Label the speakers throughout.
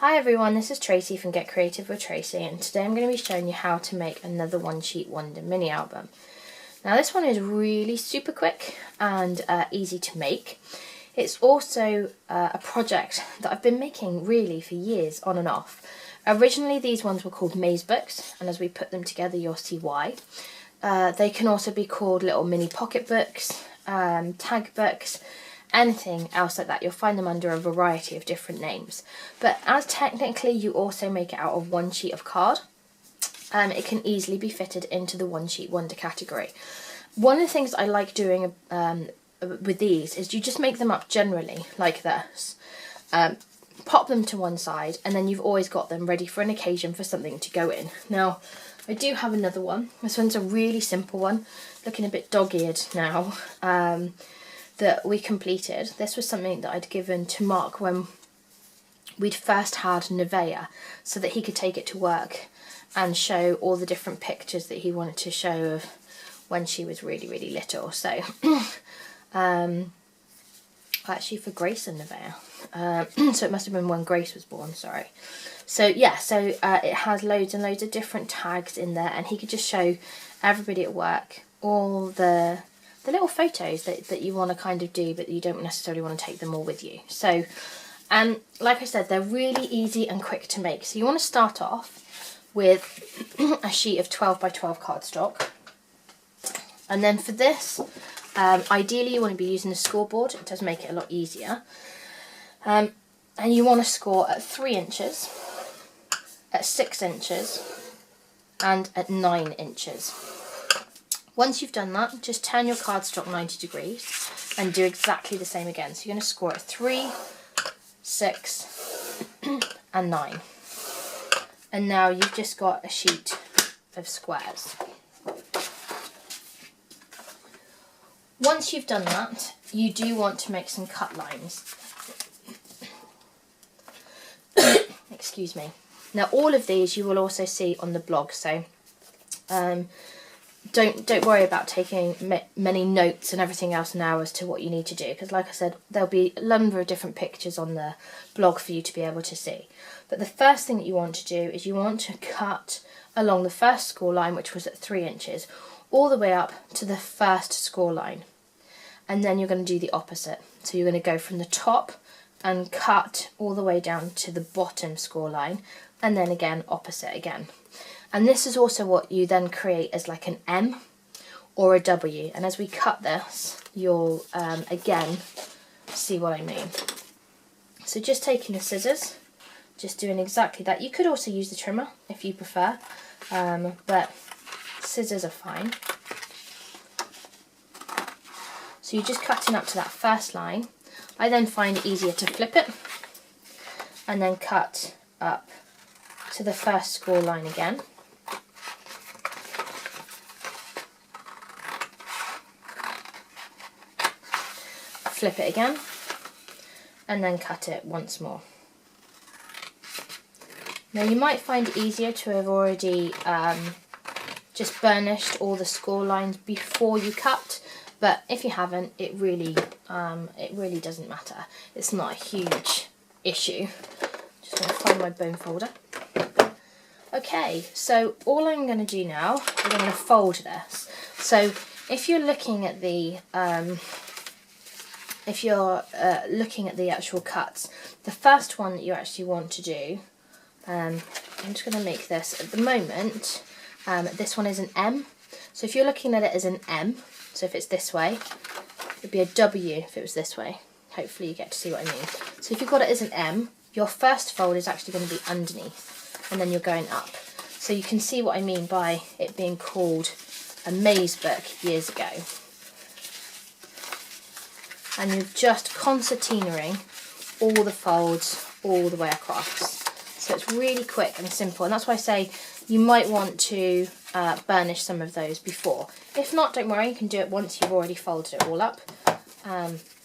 Speaker 1: Hi everyone, this is Tracy from Get Creative with Tracy, and today I'm going to be showing you how to make another One Sheet Wonder mini album. Now this one is really super quick and easy to make. It's also a project that I've been making really for years on and off. Originally these ones were called maze books, and as we put them together you'll see why. They can also be called little mini pocket books, tag books, anything else like that. You'll find them under a variety of different names, but as technically you also make it out of one sheet of card, it can easily be fitted into the One Sheet Wonder category. One of the things I like doing with these is you just make them up generally like this, pop them to one side, and then you've always got them ready for an occasion for something to go in. Now I do have another one. This one's a really simple one, looking a bit dog-eared now, that we completed. This was something that I'd given to Mark when we'd first had Nevaeh, so that he could take it to work and show all the different pictures that he wanted to show of when she was really, really little. So, actually for Grace and Nevaeh. So it must have been when Grace was born, sorry. So yeah, so it has loads and loads of different tags in there, and he could just show everybody at work all the little photos that you want to kind of do, but you don't necessarily want to take them all with you. So, like I said, they're really easy and quick to make. So you want to start off with a sheet of 12 by 12 cardstock. And then for this, ideally you want to be using a scoreboard. It does make it a lot easier. And you want to score at 3 inches, at 6 inches, and at 9 inches. Once you've done that, just turn your cardstock 90 degrees and do exactly the same again. So you're going to score at 3, 6 and 9. And now you've just got a sheet of squares. Once you've done that, you do want to make some cut lines. Excuse me. Now all of these you will also see on the blog, so don't worry about taking many notes and everything else now as to what you need to do, because like I said, there'll be a number of different pictures on the blog for you to be able to see. But the first thing that you want to do is you want to cut along the first score line, which was at 3 inches, all the way up to the first score line. And then you're going to do the opposite. So you're going to go from the top and cut all the way down to the bottom score line, and then again opposite again. And this is also what you then create as like an M or a W. And as we cut this, you'll again see what I mean. So just taking the scissors, just doing exactly that. You could also use the trimmer if you prefer, but scissors are fine. So you're just cutting up to that first line. I then find it easier to flip it and then cut up to the first score line again. Flip it again and then cut it once more. Now you might find it easier to have already just burnished all the score lines before you cut, but if you haven't, it really doesn't matter. It's not a huge issue. Just going to find my bone folder. Okay, so all I'm going to do now is I'm going to fold this. So if you're looking at the actual cuts, the first one that you actually want to do, I'm just going to make this at the moment. This one is an M. So if you're looking at it as an M, so if it's this way, it'd be a W if it was this way. Hopefully you get to see what I mean. So if you've got it as an M, your first fold is actually going to be underneath, and then you're going up. So you can see what I mean by it being called a maze book years ago. And you're just concertinaing all the folds all the way across. So it's really quick and simple, and that's why I say you might want to burnish some of those before. If not, don't worry, you can do it once you've already folded it all up.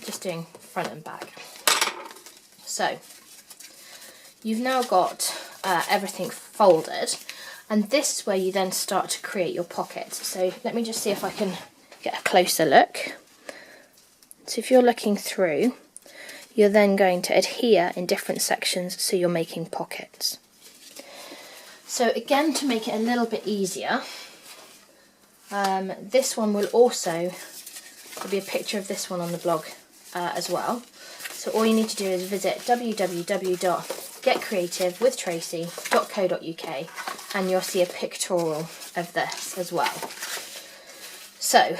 Speaker 1: Just doing front and back. So you've now got everything folded, and this is where you then start to create your pockets. So let me just see if I can get a closer look. So if you're looking through, you're then going to adhere in different sections, so you're making pockets. So again, to make it a little bit easier, this one will also, there'll be a picture of this one on the blog as well. So all you need to do is visit www.getcreativewithtraci.co.uk and you'll see a pictorial of this as well. So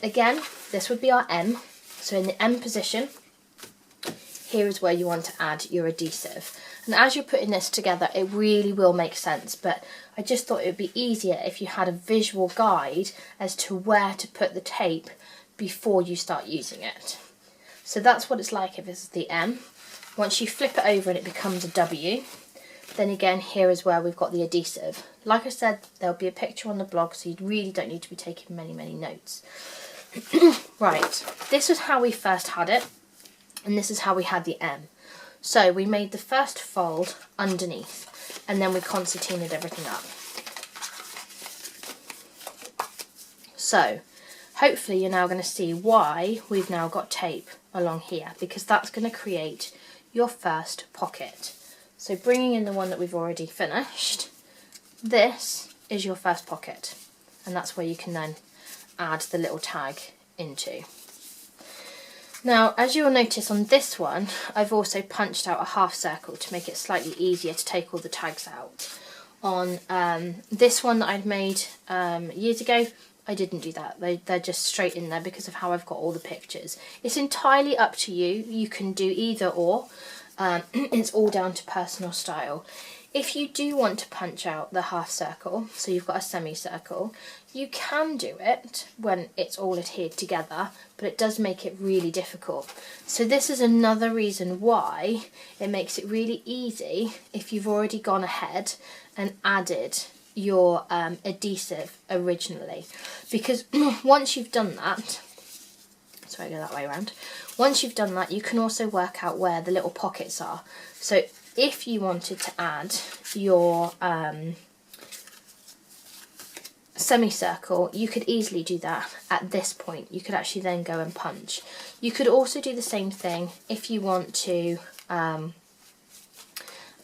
Speaker 1: again, this would be our M. So in the M position, here is where you want to add your adhesive. And as you're putting this together, it really will make sense, but I just thought it would be easier if you had a visual guide as to where to put the tape before you start using it. So that's what it's like if this is the M. Once you flip it over and it becomes a W, then again, here is where we've got the adhesive. Like I said, there'll be a picture on the blog, so you really don't need to be taking many notes. Right, this is how we first had it, and this is how we had the M. So we made the first fold underneath, and then we concertinaed everything up. So hopefully you're now going to see why we've now got tape along here, because that's going to create your first pocket. So bringing in the one that we've already finished, this is your first pocket, and that's where you can then add the little tag into. Now, as you'll notice on this one, I've also punched out a half circle to make it slightly easier to take all the tags out. On this one that I'd made years ago, I didn't do that. They're just straight in there because of how I've got all the pictures. It's entirely up to you. You can do either or. It's all down to personal style. If you do want to punch out the half circle, so you've got a semicircle, you can do it when it's all adhered together, but it does make it really difficult. So this is another reason why it makes it really easy if you've already gone ahead and added your adhesive originally, because once you've done that, sorry, go that way around. Once you've done that, you can also work out where the little pockets are. So if you wanted to add your semicircle, you could easily do that at this point. You could actually then go and punch. You could also do the same thing if you want to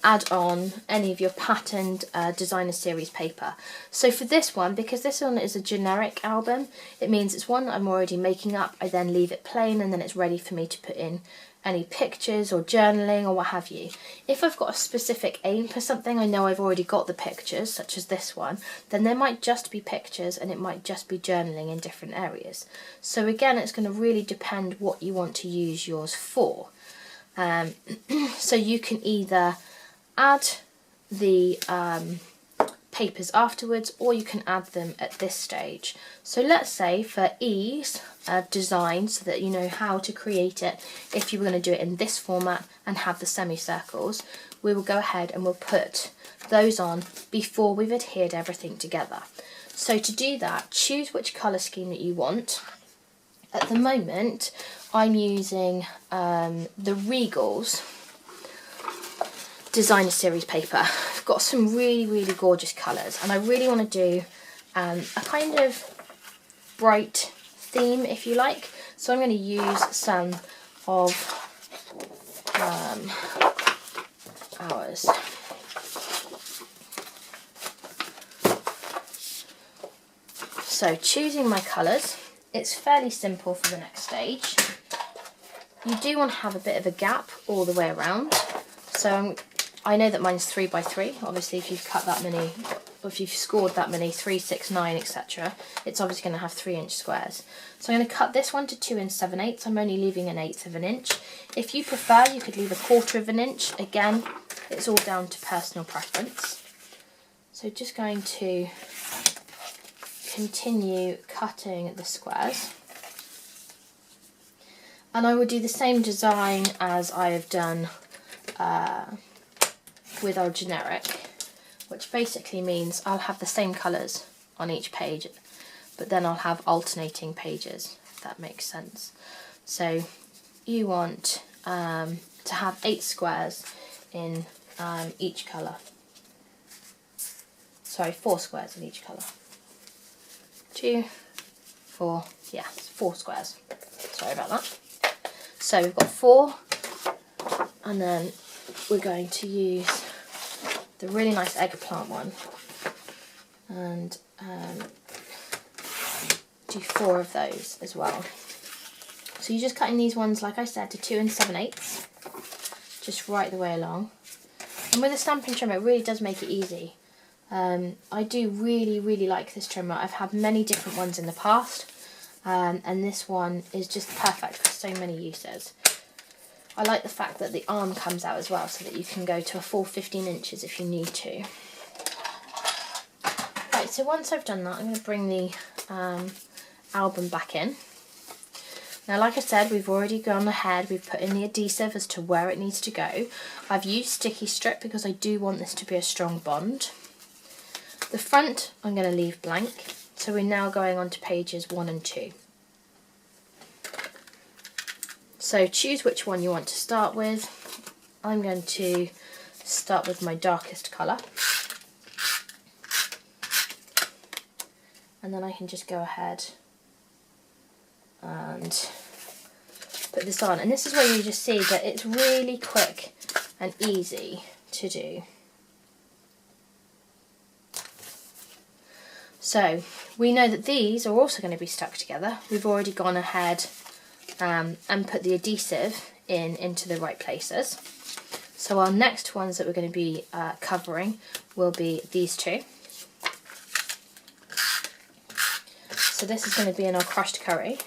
Speaker 1: add on any of your patterned designer series paper. So for this one, because this one is a generic album, it means it's one that I'm already making up. I then leave it plain and then it's ready for me to put in any pictures or journaling or what have you. If I've got a specific aim for something, I know I've already got the pictures, such as this one, then there might just be pictures and it might just be journaling in different areas. So again, it's going to really depend what you want to use yours for. So you can either add the papers afterwards, or you can add them at this stage. So let's say for ease of design, so that you know how to create it, if you were going to do it in this format and have the semicircles, we will go ahead and we'll put those on before we've adhered everything together. So to do that, choose which colour scheme that you want. At the moment, I'm using the Regals designer series paper. I've got some really gorgeous colours, and I really want to do a kind of bright theme, if you like. So I'm going to use some of ours. So choosing my colours, it's fairly simple for the next stage. You do want to have a bit of a gap all the way around. So I know that mine's 3 by 3. Obviously, if you've cut that many, or if you've scored that many, 3, 6, 9, etc., it's obviously going to have 3-inch squares. So I'm going to cut this one to 2 7/8. I'm only leaving 1/8 of an inch. If you prefer, you could leave 1/4 of an inch. Again, it's all down to personal preference. So just going to continue cutting the squares. And I will do the same design as I have done with our generic, which basically means I'll have the same colours on each page, but then I'll have alternating pages, if that makes sense. So you want to have 8 squares in each colour. Sorry, 4 squares in each colour. 2, 4, yeah, 4 squares. Sorry about that. So we've got 4 And then we're going to use the really nice eggplant one and do 4 of those as well. So you're just cutting these ones, like I said, to 2 7/8, just right the way along. And with a Stampin' trimmer, it really does make it easy. I do really like this trimmer. I've had many different ones in the past, and this one is just perfect for so many uses. I like the fact that the arm comes out as well, so that you can go to a full 15 inches if you need to. Right, so once I've done that, I'm going to bring the album back in. Now, like I said, we've already gone ahead, we've put in the adhesive as to where it needs to go. I've used sticky strip because I do want this to be a strong bond. The front I'm going to leave blank, so we're now going on to pages 1 and 2. So choose which one you want to start with. I'm going to start with my darkest colour. And then I can just go ahead and put this on. And this is where you just see that it's really quick and easy to do. So we know that these are also going to be stuck together. We've already gone ahead and put the adhesive into the right places. So our next ones that we're going to be covering will be these 2. So this is going to be in our crushed curry.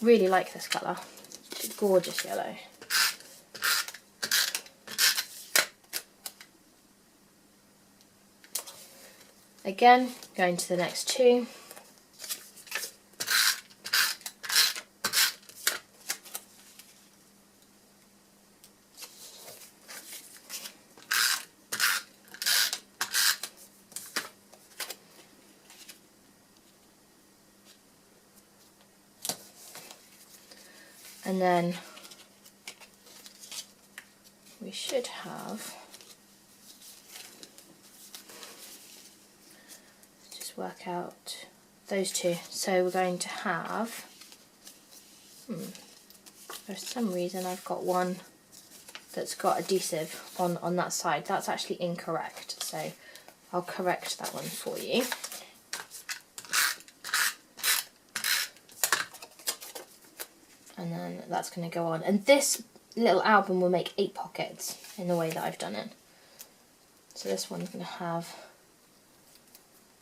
Speaker 1: Really like this colour. It's a gorgeous yellow. Again, going to the next 2. And then we should have, let's just work out those 2. So we're going to have, for some reason I've got one that's got adhesive on that side. That's actually incorrect, so I'll correct that one for you. And then that's going to go on. And this little album will make 8 pockets in the way that I've done it. So this one's going to have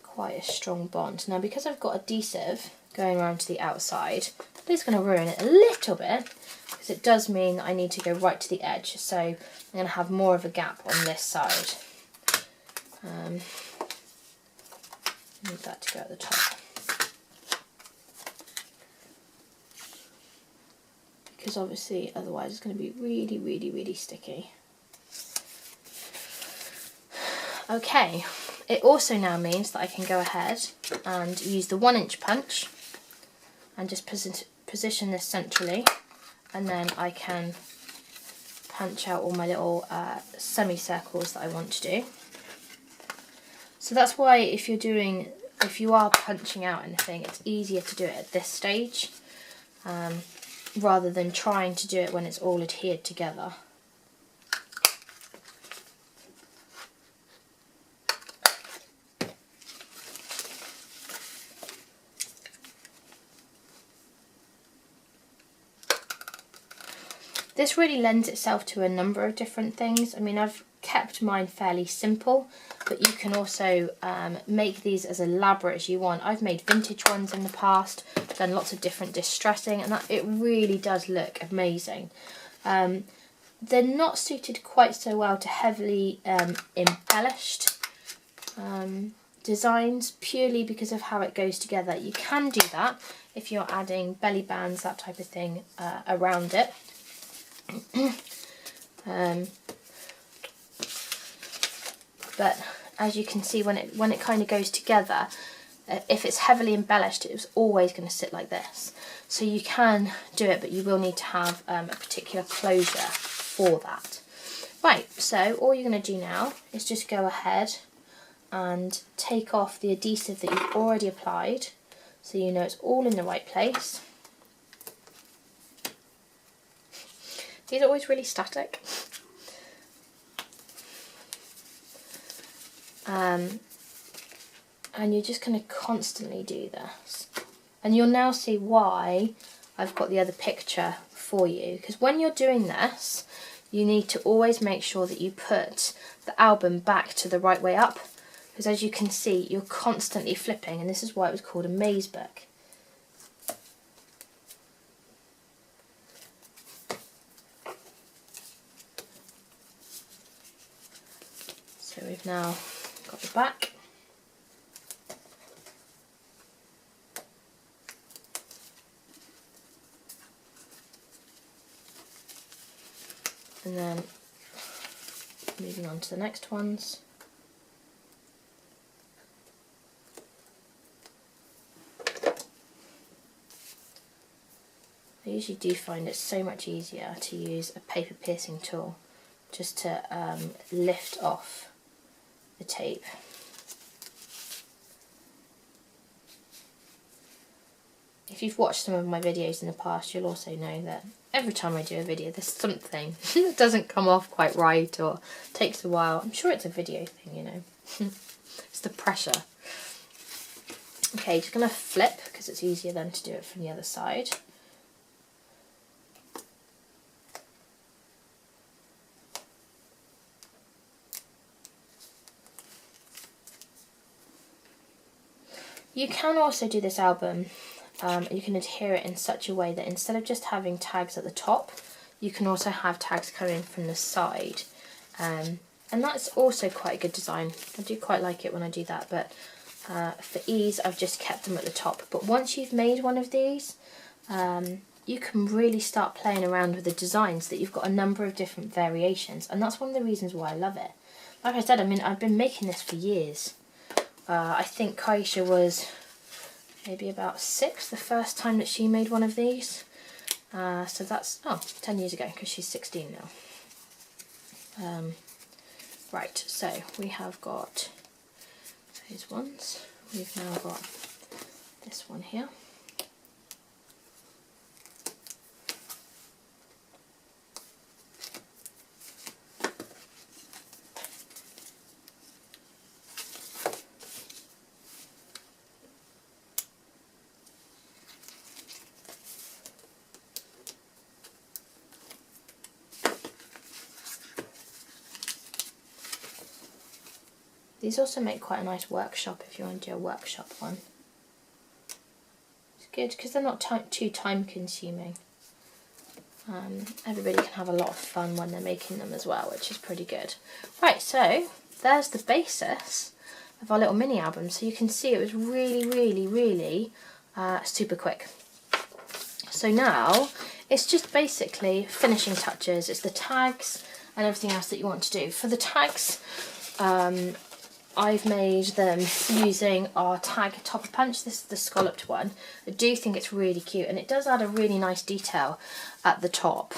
Speaker 1: quite a strong bond. Now, because I've got adhesive going around to the outside, it's going to ruin it a little bit, because it does mean that I need to go right to the edge. So I'm going to have more of a gap on this side. Need that to go at the top. Because obviously otherwise it's going to be really sticky. Okay, it also now means that I can go ahead and use the 1-inch punch and just position this centrally, and then I can punch out all my little semicircles that I want to do. So that's why if you are punching out anything, it's easier to do it at this stage, rather than trying to do it when it's all adhered together. This really lends itself to a number of different things. I mean, I've kept mine fairly simple, but you can also make these as elaborate as you want. I've made vintage ones in the past, done lots of different distressing, and it really does look amazing. They're not suited quite so well to heavily embellished designs, purely because of how it goes together. You can do that if you're adding belly bands, that type of thing, around it. But as you can see, when it kind of goes together, if it's heavily embellished, it's always going to sit like this. So you can do it, but you will need to have a particular closure for that. Right, so all you're going to do now is just go ahead and take off the adhesive that you've already applied, so you know it's all in the right place. These are always really static. And you're just going to constantly do this. And you'll now see why I've got the other picture for you. Because when you're doing this, you need to always make sure that you put the album back to the right way up. Because as you can see, you're constantly flipping, and this is why it was called a maze book. So we've now got the back. And then moving on to the next ones. I usually do find it so much easier to use a paper piercing tool just to lift off the tape. If you've watched some of my videos in the past, you'll also know that every time I do a video there's something that doesn't come off quite right or takes a while. I'm sure it's a video thing, you know. It's the pressure. Okay, just going to flip because it's easier then to do it from the other side. You can also do this album, you can adhere it in such a way that instead of just having tags at the top, you can also have tags coming from the side. And that's also quite a good design. I do quite like it when I do that, but for ease I've just kept them at the top. But once you've made one of these, you can really start playing around with the designs, that you've got a number of different variations, and that's one of the reasons why I love it. Like I said, I mean, I've been making this for years. I think Kiesha was maybe about 6 the first time that she made one of these. So that's, 10 years ago, because she's 16 now. Right, so we have got those ones. We've now got this one here. These also make quite a nice workshop if you want to do a workshop one. It's good because they're not too time consuming. Everybody can have a lot of fun when they're making them as well, which is pretty good. Right, so there's the basis of our little mini album. So you can see it was really super quick. So now it's just basically finishing touches. It's the tags and everything else that you want to do. For the tags, I've made them using our tag topper punch. This is the scalloped one. I do think it's really cute, and it does add a really nice detail at the top,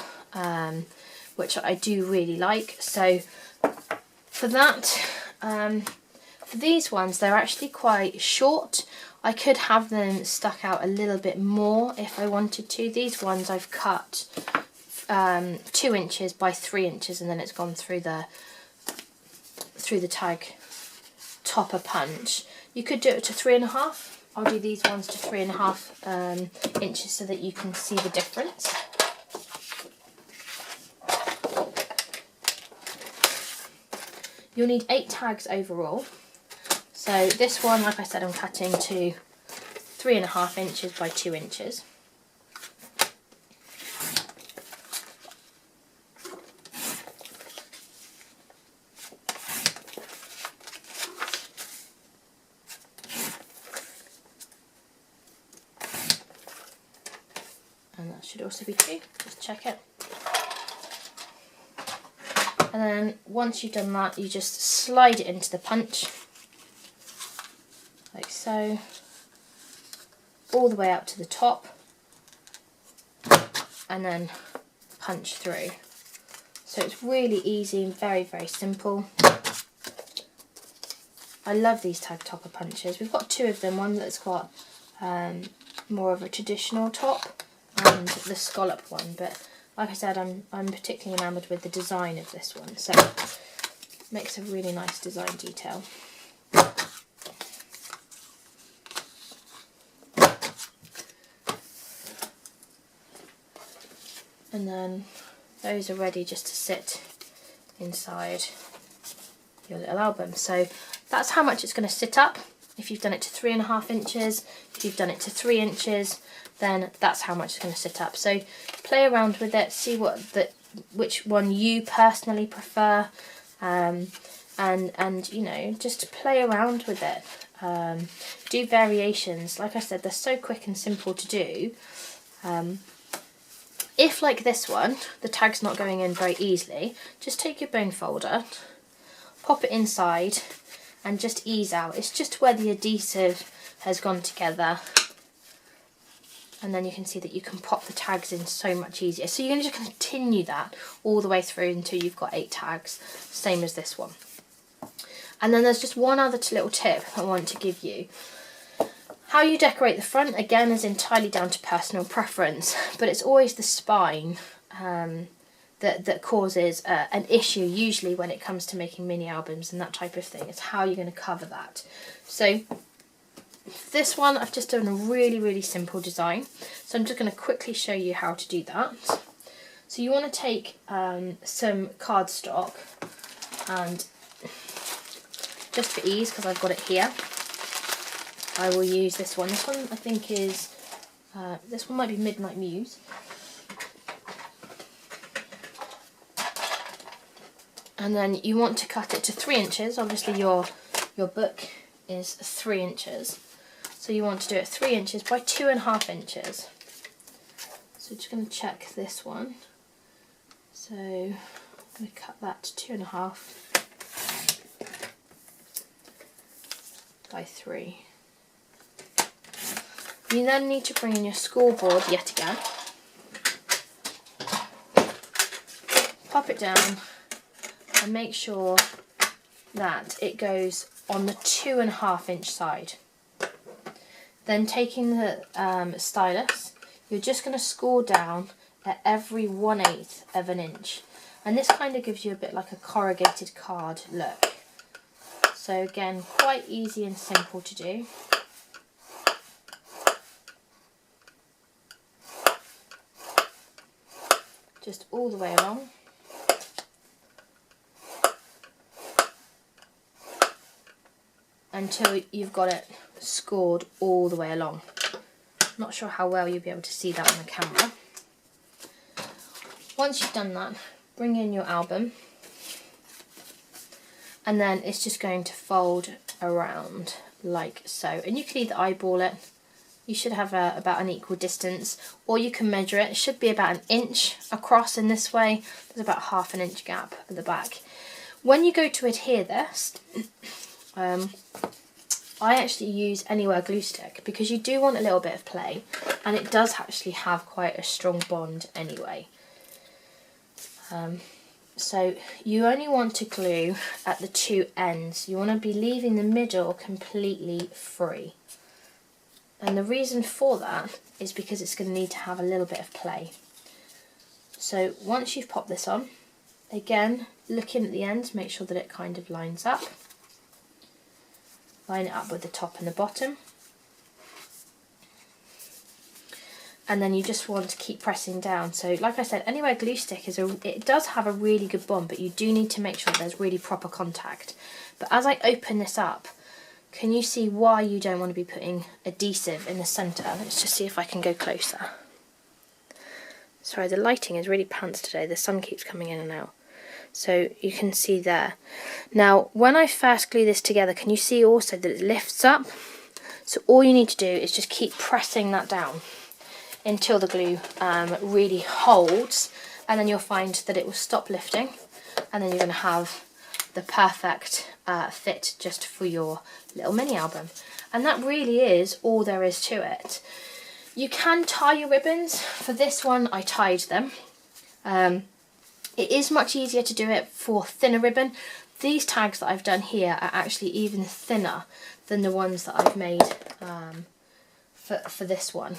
Speaker 1: which I do really like. So for that, for these ones, they're actually quite short. I could have them stuck out a little bit more if I wanted to. These ones I've cut 2 inches by 3 inches, and then it's gone through the tag topper punch. You could do it to 3.5. I'll do these ones to 3.5 inches so that you can see the difference. You'll need 8 tags overall. So this one, like I said, I'm cutting to 3.5 inches by 2 inches. And that should also be 2, just check it. And then once you've done that, you just slide it into the punch, like so, all the way up to the top, and then punch through. So it's really easy and very simple. I love these tag topper punches. We've got 2 of them, one that's got more of a traditional top and the scallop one, but like I said, I'm particularly enamoured with the design of this one, so it makes a really nice design detail. And then those are ready just to sit inside your little album. So that's how much it's going to sit up. If you've done it to 3.5 inches, if you've done it to 3 inches, then that's how much it's going to sit up. So play around with it, see which one you personally prefer, and you know, just play around with it. Do variations. Like I said, they're so quick and simple to do. If, like this one, the tag's not going in very easily, just take your bone folder, pop it inside, and just ease out. It's just where the adhesive has gone together, and then you can see that you can pop the tags in so much easier. So you're going to just continue that all the way through until you've got 8 tags, same as this one. And then there's just one other little tip I want to give you. How you decorate the front, again, is entirely down to personal preference, but it's always the spine that causes an issue, usually when it comes to making mini albums and that type of thing. It's how you're going to cover that. So this one, I've just done a really, really simple design. So I'm just going to quickly show you how to do that. So you want to take some cardstock, and just for ease, because I've got it here, I will use this one. This one I think is, this one might be Midnight Muse. And then you want to cut it to 3 inches. Obviously your book is 3 inches. So you want to do it 3 inches by 2.5 inches. So just going to check this one. So I'm going to cut that to 2.5 by 3. You then need to bring in your scoreboard yet again. Pop it down and make sure that it goes on the 2.5 inch side. Then taking the stylus, you're just going to score down at every 1/8 of an inch. And this kind of gives you a bit like a corrugated card look. So again, quite easy and simple to do. Just all the way along. Until you've got it scored all the way along. Not sure how well you'll be able to see that on the camera. Once you've done that, bring in your album, and then it's just going to fold around like so. And you can either eyeball it. You should have about an equal distance, or you can measure it. It should be about 1 inch across in this way. There's about 1/2 inch gap at the back. When you go to adhere this, I actually use Anywhere glue stick, because you do want a little bit of play, and it does actually have quite a strong bond anyway. So you only want to glue at the 2 ends. You want to be leaving the middle completely free. And the reason for that is because it's going to need to have a little bit of play. So once you've popped this on, again, looking at the ends, make sure that it kind of lines up. Line it up with the top and the bottom. And then you just want to keep pressing down. So like I said, Anywhere glue stick it does have a really good bond, but you do need to make sure there's really proper contact. But as I open this up, can you see why you don't want to be putting adhesive in the centre? Let's just see if I can go closer. Sorry, the lighting is really pants today. The sun keeps coming in and out. So you can see there. Now, when I first glue this together, can you see also that it lifts up? So all you need to do is just keep pressing that down until the glue really holds, and then you'll find that it will stop lifting, and then you're going to have the perfect fit just for your little mini album. And that really is all there is to it. You can tie your ribbons. For this one, I tied them. It is much easier to do it for thinner ribbon. These tags that I've done here are actually even thinner than the ones that I've made for this one.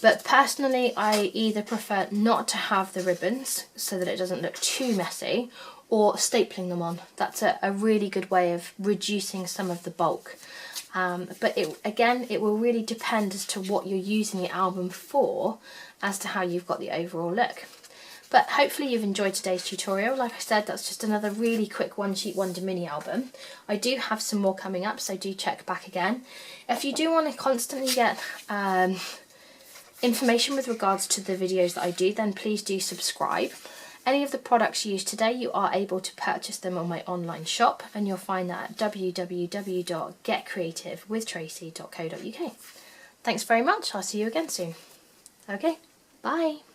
Speaker 1: But personally, I either prefer not to have the ribbons so that it doesn't look too messy, or stapling them on. That's a really good way of reducing some of the bulk. But it will really depend as to what you're using the album for, as to how you've got the overall look. But hopefully you've enjoyed today's tutorial. Like I said, that's just another really quick one sheet wonder mini album. I do have some more coming up, so do check back again. If you do want to constantly get information with regards to the videos that I do, then please do subscribe. Any of the products used today, you are able to purchase them on my online shop, and you'll find that at www.getcreativewithtraci.co.uk. Thanks very much. I'll see you again soon. Okay, bye.